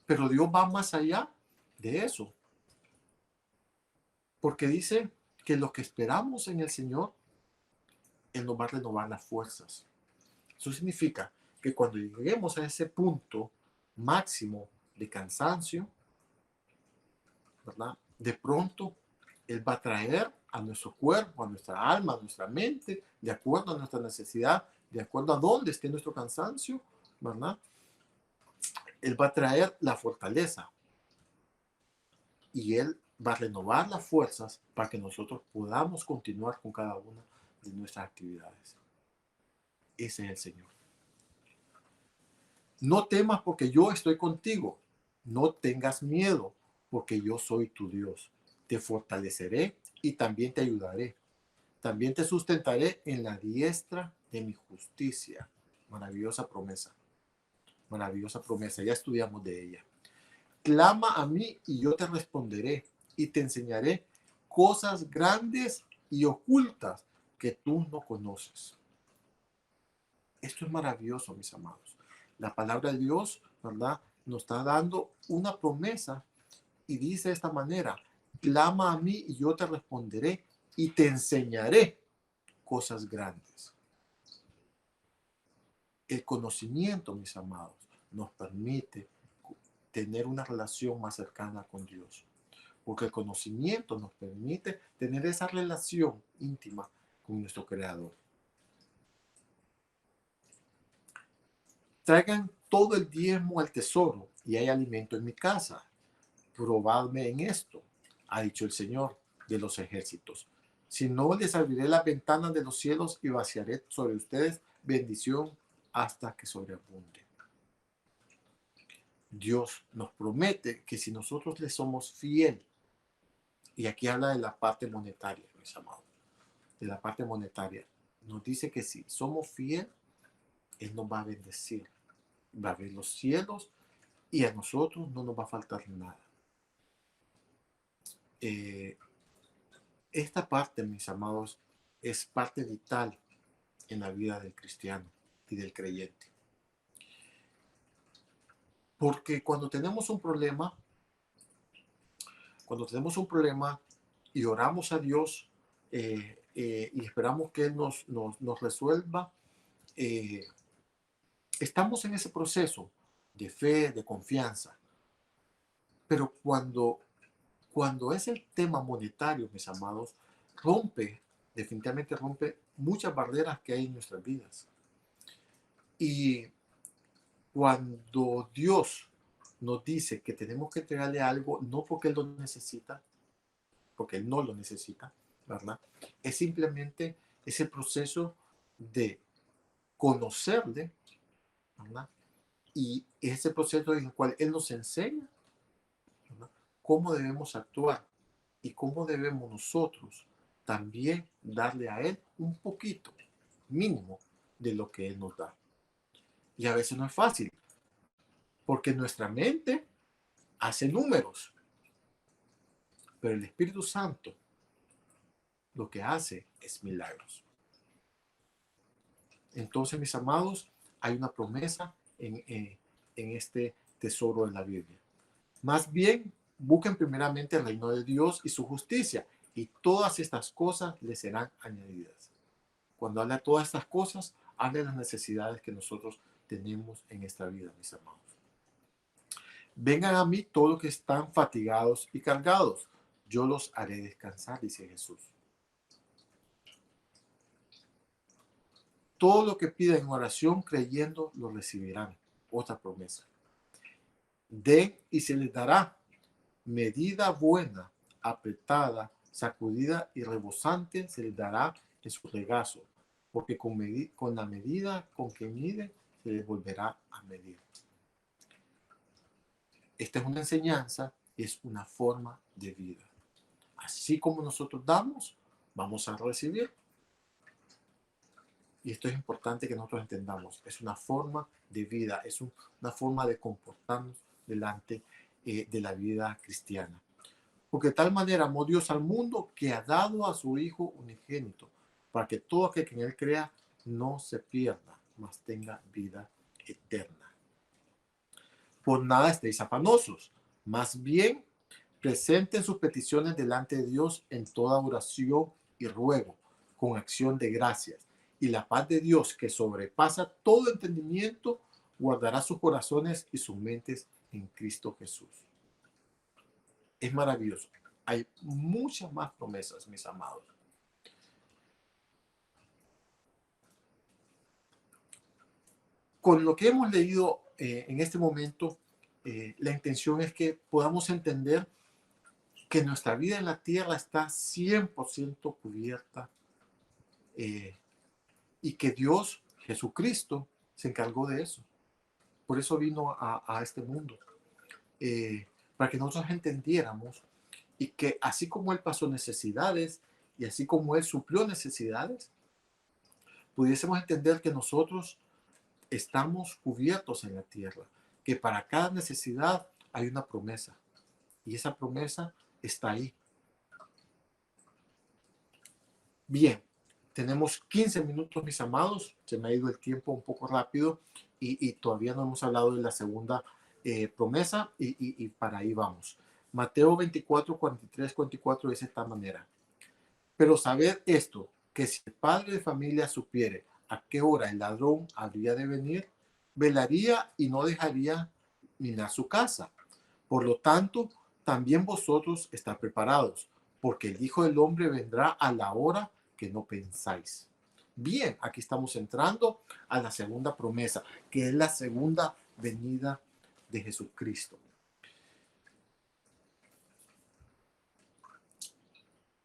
Pero Dios va más allá de eso. Porque dice que los que esperamos en el Señor, Él nos va a renovar las fuerzas. Eso significa que cuando lleguemos a ese punto máximo de cansancio, ¿verdad? De pronto, Él va a traer a nuestro cuerpo, a nuestra alma, a nuestra mente, de acuerdo a nuestra necesidad, de acuerdo a dónde esté nuestro cansancio, ¿verdad? Él va a traer la fortaleza y Él va a renovar las fuerzas para que nosotros podamos continuar con cada una de nuestras actividades. Ese es el Señor. No temas porque yo estoy contigo. No tengas miedo porque yo soy tu Dios. Te fortaleceré y también te ayudaré. También te sustentaré en la diestra de mi justicia. Maravillosa promesa. Maravillosa promesa. Ya estudiamos de ella. Clama a mí y yo te responderé y te enseñaré cosas grandes y ocultas que tú no conoces. Esto es maravilloso, mis amados. La palabra de Dios, ¿verdad? Nos está dando una promesa y dice de esta manera: clama a mí y yo te responderé y te enseñaré cosas grandes. El conocimiento, mis amados, nos permite tener una relación más cercana con Dios. Porque el conocimiento nos permite tener esa relación íntima con nuestro Creador. Traigan todo el diezmo al tesoro y hay alimento en mi casa. Probadme en esto, ha dicho el Señor de los ejércitos. Si no, les abriré las ventanas de los cielos y vaciaré sobre ustedes bendición hasta que sobreabunde. Dios nos promete que si nosotros le somos fiel, y aquí habla de la parte monetaria, mis amados, de la parte monetaria, nos dice que si somos fieles, Él nos va a bendecir, va a abrir los cielos y a nosotros no nos va a faltar nada. Esta parte, mis amados, es parte vital en la vida del cristiano y del creyente. Porque cuando tenemos un problema y oramos a Dios y esperamos que Él nos resuelva, estamos en ese proceso de fe, de confianza. Pero cuando es el tema monetario, mis amados, definitivamente rompe muchas barreras que hay en nuestras vidas. Y cuando Dios nos dice que tenemos que entregarle algo, no porque Él lo necesita, porque Él no lo necesita, ¿verdad? Es simplemente ese proceso de conocerle, ¿verdad? Y ese proceso en el cual Él nos enseña, ¿verdad?, cómo debemos actuar y cómo debemos nosotros también darle a Él un poquito, mínimo, de lo que Él nos da. Y a veces no es fácil, porque nuestra mente hace números, pero el Espíritu Santo lo que hace es milagros. Entonces, mis amados, hay una promesa en este tesoro de la Biblia. Más bien, busquen primeramente el reino de Dios y su justicia, y todas estas cosas les serán añadidas. Cuando habla de todas estas cosas, habla de las necesidades que nosotros tenemos en esta vida, mis amados. Vengan a mí todos los que están fatigados y cargados, yo los haré descansar, dice Jesús. Todo lo que pidan en oración creyendo lo recibirán. Otra promesa. Den y se les dará medida buena, apretada, sacudida y rebosante se les dará en su regazo, porque con la medida con que mide se les volverá a medir. Esta es una enseñanza, es una forma de vida. Así como nosotros damos, vamos a recibir. Y esto es importante que nosotros entendamos. Es una forma de vida, es una forma de comportarnos delante de la vida cristiana. Porque de tal manera amó Dios al mundo que ha dado a su Hijo unigénito, para que todo aquel que en él crea no se pierda, mas tenga vida eterna. Por nada estéis afanosos, más bien presenten sus peticiones delante de Dios en toda oración y ruego, con acción de gracias. Y la paz de Dios, que sobrepasa todo entendimiento, guardará sus corazones y sus mentes en Cristo Jesús. Es maravilloso. Hay muchas más promesas, mis amados. Con lo que hemos leído en este momento, la intención es que podamos entender que nuestra vida en la tierra está 100% cubierta y que Dios, Jesucristo, se encargó de eso. Por eso vino a este mundo, para que nosotros entendiéramos y que así como Él pasó necesidades y así como Él suplió necesidades, pudiésemos entender que nosotros estamos cubiertos en la tierra, que para cada necesidad hay una promesa y esa promesa está ahí. Bien, tenemos 15 minutos, mis amados, se me ha ido el tiempo un poco rápido y todavía no hemos hablado de la segunda promesa y para ahí vamos. Mateo 24, 43, 44 dice de esta manera. Pero sabed esto, que si el padre de familia supiere a qué hora el ladrón habría de venir, velaría y no dejaría minar su casa. Por lo tanto, también vosotros estad preparados, porque el Hijo del Hombre vendrá a la hora que no pensáis. Bien, aquí estamos entrando a la segunda promesa, que es la segunda venida de Jesucristo.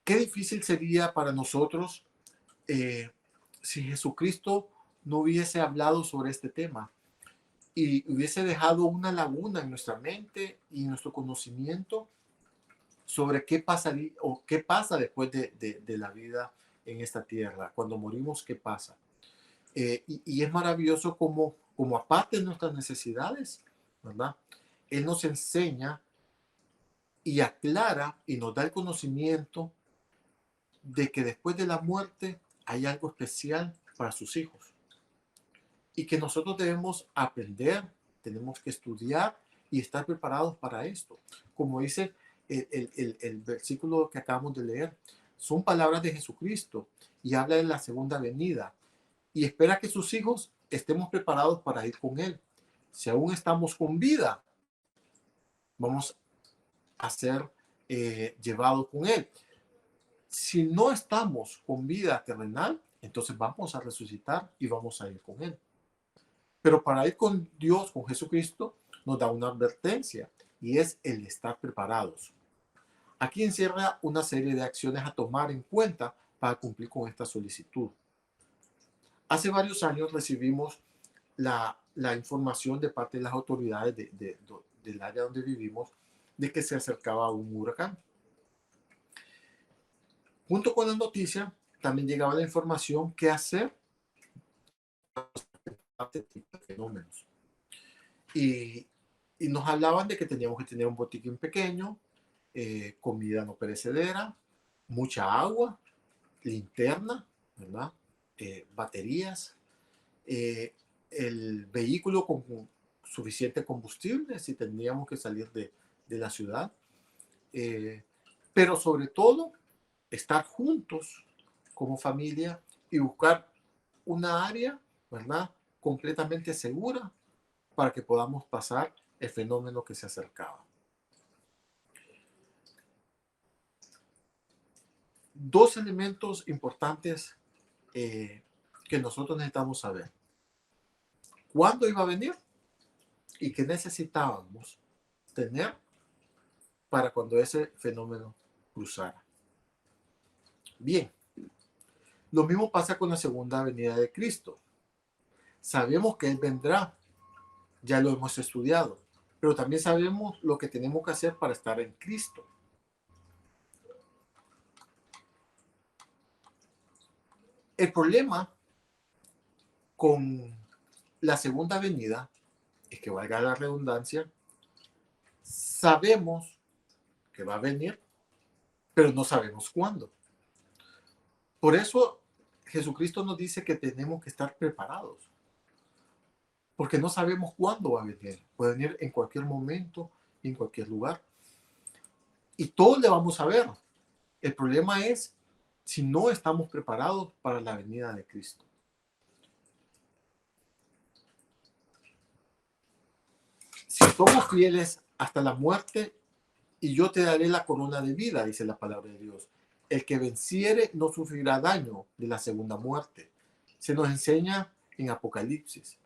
Qué difícil sería para nosotros si Jesucristo no hubiese hablado sobre este tema y hubiese dejado una laguna en nuestra mente y en nuestro conocimiento sobre qué pasaría o qué pasa después de la vida en esta tierra. Cuando morimos, ¿qué pasa? Y es maravilloso como aparte de nuestras necesidades, ¿verdad? Él nos enseña y aclara y nos da el conocimiento de que después de la muerte hay algo especial para sus hijos y que nosotros debemos aprender, tenemos que estudiar y estar preparados para esto. Como dice el versículo que acabamos de leer, son palabras de Jesucristo y habla de la segunda venida y espera que sus hijos estemos preparados para ir con Él. Si aún estamos con vida, vamos a ser llevados con Él. Si no estamos con vida terrenal, entonces vamos a resucitar y vamos a ir con Él. Pero para ir con Dios, con Jesucristo, nos da una advertencia y es el estar preparados. Aquí encierra una serie de acciones a tomar en cuenta para cumplir con esta solicitud. Hace varios años recibimos la información de parte de las autoridades del área donde vivimos de que se acercaba un huracán. Junto con la noticia, también llegaba la información qué hacer ante este tipo de fenómenos. Y nos hablaban de que teníamos que tener un botiquín pequeño, comida no perecedera, mucha agua, linterna, ¿verdad? Baterías, el vehículo con suficiente combustible si tendríamos que salir de la ciudad, pero sobre todo estar juntos como familia y buscar una área, ¿verdad?, completamente segura para que podamos pasar el fenómeno que se acercaba. Dos elementos importantes que nosotros necesitamos saber. ¿Cuándo iba a venir? Y qué necesitábamos tener para cuando ese fenómeno cruzara. Bien, lo mismo pasa con la segunda venida de Cristo. Sabemos que Él vendrá, ya lo hemos estudiado, pero también sabemos lo que tenemos que hacer para estar en Cristo. El problema con la segunda venida es que, valga la redundancia, sabemos que va a venir, pero no sabemos cuándo. Por eso Jesucristo nos dice que tenemos que estar preparados, porque no sabemos cuándo va a venir. Puede venir en cualquier momento, en cualquier lugar. Y todos le vamos a ver. El problema es si no estamos preparados para la venida de Cristo. Si somos fieles hasta la muerte, y yo te daré la corona de vida, dice la palabra de Dios. El que venciere no sufrirá daño de la segunda muerte. Se nos enseña en Apocalipsis.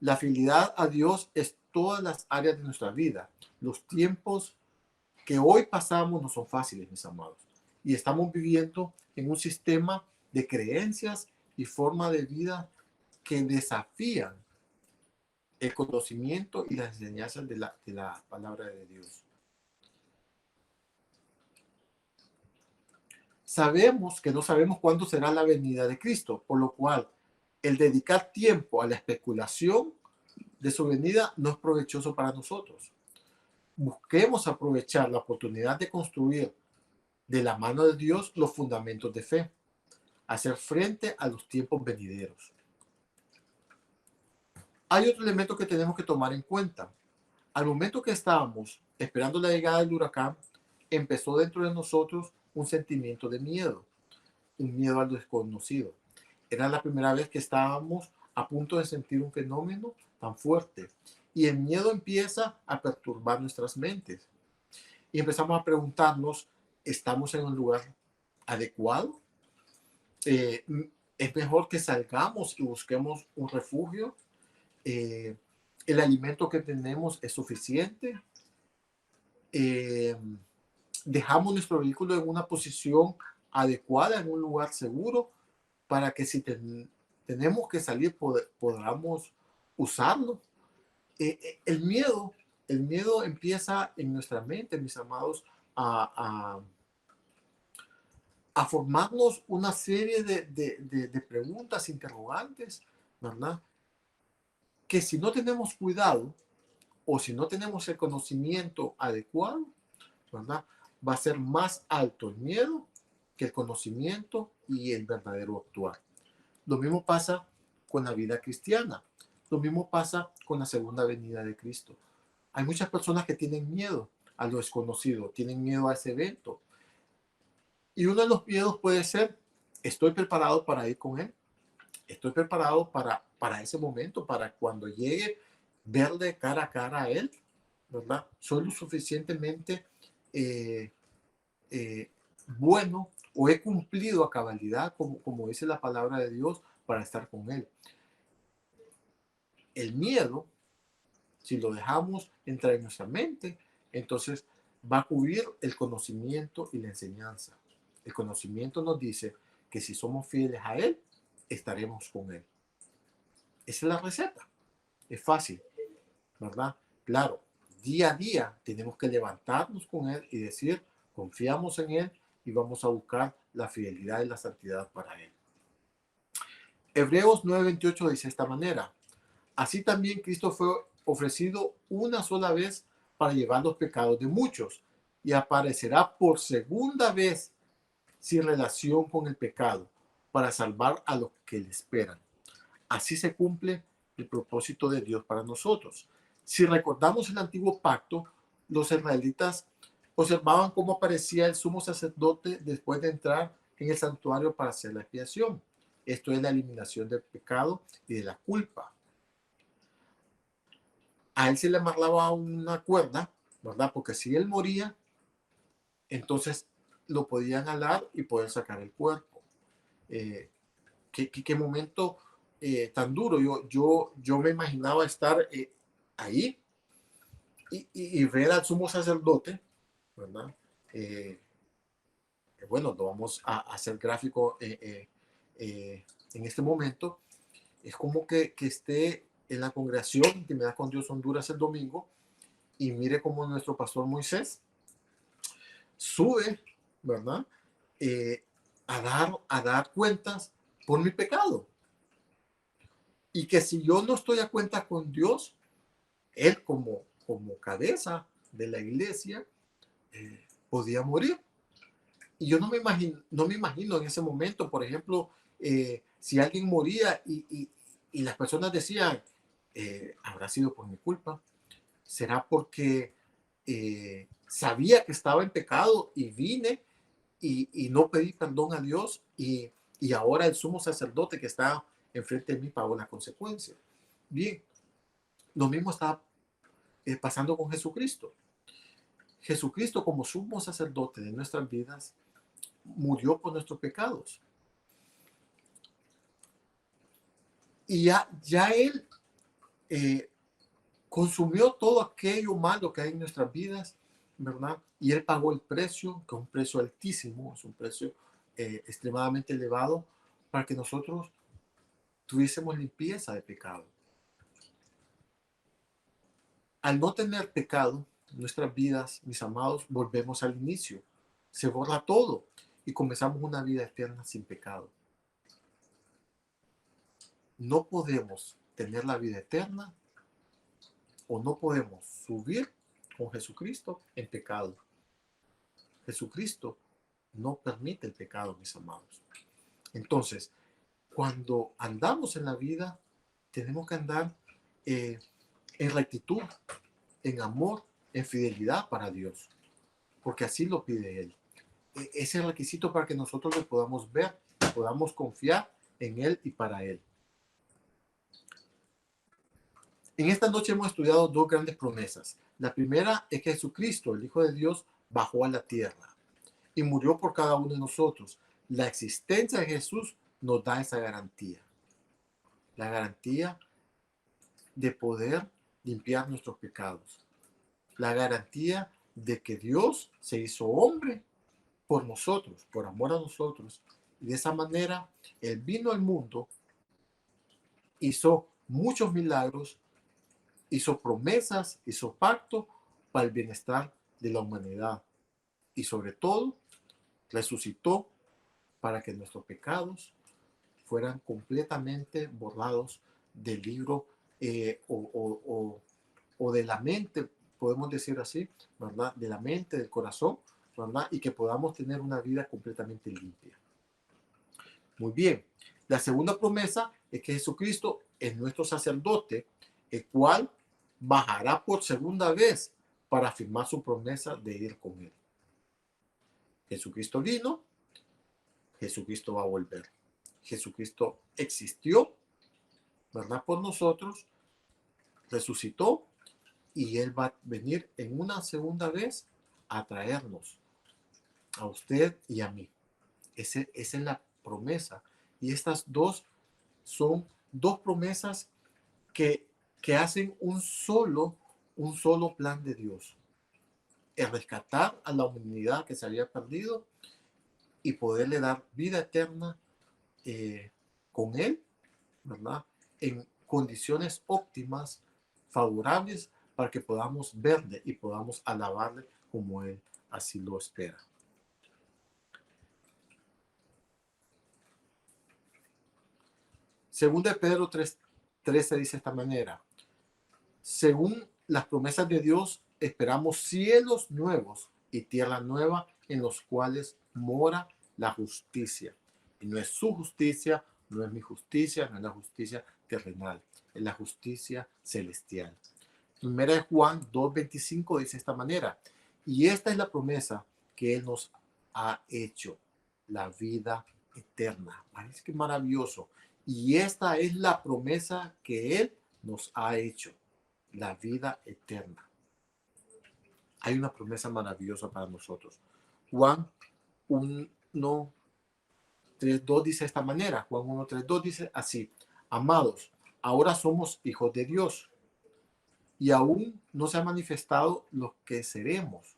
La fidelidad a Dios es todas las áreas de nuestra vida. Los tiempos que hoy pasamos no son fáciles, mis amados. Y estamos viviendo en un sistema de creencias y forma de vida que desafían el conocimiento y las enseñanzas de la palabra de Dios. Sabemos que no sabemos cuándo será la venida de Cristo, por lo cual el dedicar tiempo a la especulación de su venida no es provechoso para nosotros. Busquemos aprovechar la oportunidad de construir de la mano de Dios los fundamentos de fe, hacer frente a los tiempos venideros. Hay otro elemento que tenemos que tomar en cuenta. Al momento que estábamos esperando la llegada del huracán, empezó dentro de nosotros un sentimiento de miedo, un miedo al desconocido. Era la primera vez que estábamos a punto de sentir un fenómeno tan fuerte. Y el miedo empieza a perturbar nuestras mentes. Y empezamos a preguntarnos, ¿estamos en un lugar adecuado? ¿Es mejor que salgamos y busquemos un refugio? ¿El alimento que tenemos es suficiente? ¿Dejamos nuestro vehículo en una posición adecuada, en un lugar seguro, para que si tenemos que salir podamos usarlo? El miedo empieza en nuestra mente, mis amados, a formarnos una serie de preguntas, interrogantes, ¿verdad? Que si no tenemos cuidado o si no tenemos el conocimiento adecuado, ¿verdad?, va a ser más alto el miedo que el conocimiento y el verdadero actuar. Lo mismo pasa con la vida cristiana. Lo mismo pasa con la segunda venida de Cristo. Hay muchas personas que tienen miedo a lo desconocido, tienen miedo a ese evento. Y uno de los miedos puede ser, ¿estoy preparado para ir con Él? ¿Estoy preparado para ese momento, para cuando llegue, verle cara a cara a Él? ¿Verdad? ¿Soy lo suficientemente bueno o he cumplido a cabalidad, como dice la palabra de Dios, para estar con Él? El miedo, si lo dejamos entrar en nuestra mente, entonces va a cubrir el conocimiento y la enseñanza. El conocimiento nos dice que si somos fieles a Él, estaremos con Él. Esa es la receta. Es fácil, ¿verdad? Claro, día a día tenemos que levantarnos con Él y decir, confiamos en Él y vamos a buscar la fidelidad y la santidad para Él. Hebreos 9:28 dice de esta manera: así también Cristo fue ofrecido una sola vez para llevar los pecados de muchos y aparecerá por segunda vez sin relación con el pecado para salvar a los que le esperan. Así se cumple el propósito de Dios para nosotros. Si recordamos el antiguo pacto, los israelitas observaban cómo aparecía el sumo sacerdote después de entrar en el santuario para hacer la expiación. Esto es la eliminación del pecado y de la culpa. A él se le amarraba una cuerda, ¿verdad? Porque si él moría, entonces lo podían alar y poder sacar el cuerpo. Qué momento tan duro. Yo me imaginaba estar ahí y ver al sumo sacerdote, ¿verdad? Eh, bueno, lo vamos a hacer gráfico en este momento. Es como que esté en la congregación Intimidad con Dios Honduras el domingo y mire cómo nuestro pastor Moisés sube, ¿verdad? Eh, a dar cuentas por mi pecado. Y que si yo no estoy a cuenta con Dios, él como cabeza de la iglesia podía morir. Y yo no me imagino en ese momento, por ejemplo, si alguien moría y las personas decían, habrá sido por mi culpa, será porque sabía que estaba en pecado y vine y no pedí perdón a Dios y ahora el sumo sacerdote que está enfrente de mí pagó la consecuencia. Bien, lo mismo está pasando con Jesucristo. Jesucristo como sumo sacerdote de nuestras vidas murió por nuestros pecados. Y ya Él consumió todo aquello malo que hay en nuestras vidas, ¿verdad? Y Él pagó el precio, que es un precio altísimo, es un precio extremadamente elevado, para que nosotros tuviésemos limpieza de pecado. Al no tener pecado en nuestras vidas, mis amados, volvemos al inicio. Se borra todo y comenzamos una vida eterna sin pecado. No podemos tener la vida eterna o no podemos subir con Jesucristo en pecado. Jesucristo no permite el pecado, mis amados. Entonces, cuando andamos en la vida, tenemos que andar en rectitud, en amor, en fidelidad para Dios, porque así lo pide Él. Ese es el requisito para que nosotros le podamos ver, podamos confiar en Él y para Él. En esta noche hemos estudiado dos grandes promesas. La primera es que Jesucristo, el Hijo de Dios, bajó a la tierra y murió por cada uno de nosotros. La existencia de Jesús nos da esa garantía. La garantía de poder limpiar nuestros pecados. La garantía de que Dios se hizo hombre por nosotros, por amor a nosotros. Y de esa manera, Él vino al mundo, hizo muchos milagros, hizo promesas, hizo pacto para el bienestar de la humanidad. Y sobre todo, resucitó para que nuestros pecados fueran completamente borrados del libro o de la mente, podemos decir así, ¿verdad? De la mente, del corazón, ¿verdad? Y que podamos tener una vida completamente limpia. Muy bien. La segunda promesa es que Jesucristo es nuestro sacerdote, el cual bajará por segunda vez para afirmar su promesa de ir con él. Jesucristo vino, Jesucristo va a volver. Jesucristo existió, ¿verdad? Por nosotros, resucitó y Él va a venir en una segunda vez a traernos, a usted y a mí. Esa es la promesa. Y estas dos son dos promesas que hacen un solo plan de Dios. El rescatar a la humanidad que se había perdido y poderle dar vida eterna con Él, ¿verdad? En condiciones óptimas, favorables, para que podamos verle y podamos alabarle como Él así lo espera. Segunda de Pedro 3:13 dice de esta manera: según las promesas de Dios, esperamos cielos nuevos y tierra nueva en los cuales mora la justicia. Y no es su justicia, no es mi justicia, no es la justicia terrenal, es la justicia celestial. Primera de Juan 2:25 dice de esta manera: Y esta es la promesa que Él nos ha hecho, la vida eterna. Parece que maravilloso. Y esta es la promesa que Él nos ha hecho, la vida eterna. Hay una promesa maravillosa para nosotros. Juan 1, 3, 2 dice de esta manera. Juan 1, 3, 2 dice así. Amados, ahora somos hijos de Dios y aún no se ha manifestado lo que seremos.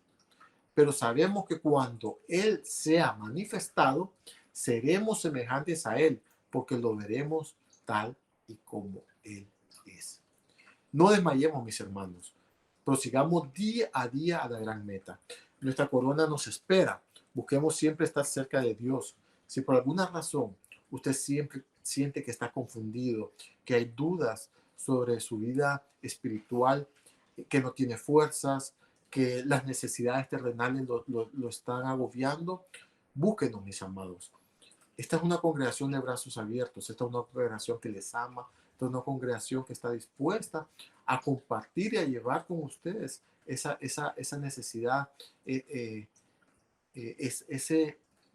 Pero sabemos que cuando Él sea manifestado, seremos semejantes a Él, porque lo veremos tal y como Él es. No desmayemos, mis hermanos. Prosigamos día a día a la gran meta. Nuestra corona nos espera. Busquemos siempre estar cerca de Dios. Si por alguna razón usted siempre siente que está confundido, que hay dudas sobre su vida espiritual, que no tiene fuerzas, que las necesidades terrenales lo están agobiando, búsquenos, mis amados. Esta es una congregación de brazos abiertos, esta es una congregación que les ama, esta es una congregación que está dispuesta a compartir y a llevar con ustedes esa necesidad,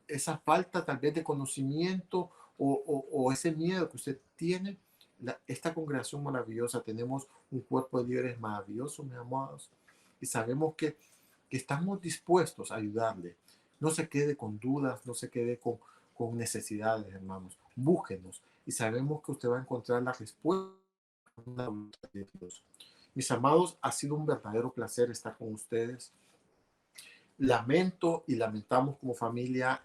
esa falta tal vez de conocimiento o ese miedo que usted tiene. Esta congregación maravillosa, tenemos un cuerpo de líderes maravilloso, mis amados, y sabemos que estamos dispuestos a ayudarle. No se quede con dudas, no se quede con necesidades, hermanos. Búsquenos y sabemos que usted va a encontrar la respuesta de Dios. Mis amados, ha sido un verdadero placer estar con ustedes. Lamento y lamentamos como familia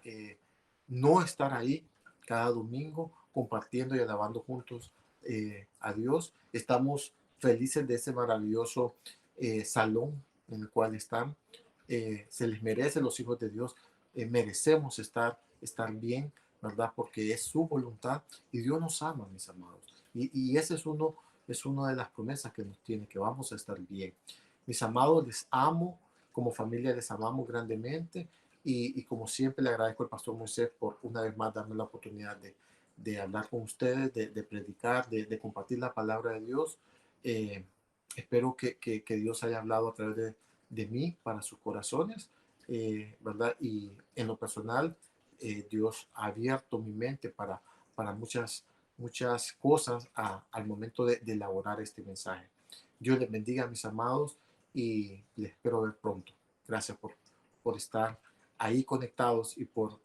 no estar ahí cada domingo compartiendo y alabando juntos a Dios. Estamos felices de ese maravilloso salón en el cual están. Se les merece, los hijos de Dios, merecemos estar bien, ¿verdad? Porque es su voluntad y Dios nos ama, mis amados. Y ese es una de las promesas que nos tiene, que vamos a estar bien. Mis amados, les amo, como familia les amamos grandemente y como siempre le agradezco al pastor Moisés por una vez más darme la oportunidad de hablar con ustedes, de predicar, de compartir la palabra de Dios. Espero que Dios haya hablado a través de mí para sus corazones, ¿verdad? Y en lo personal, Dios ha abierto mi mente para muchas cosas al momento de elaborar este mensaje. Dios les bendiga, mis amados, y les espero ver pronto. Gracias por estar ahí conectados y por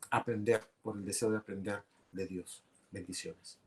aprender, por el deseo de aprender de Dios. Bendiciones.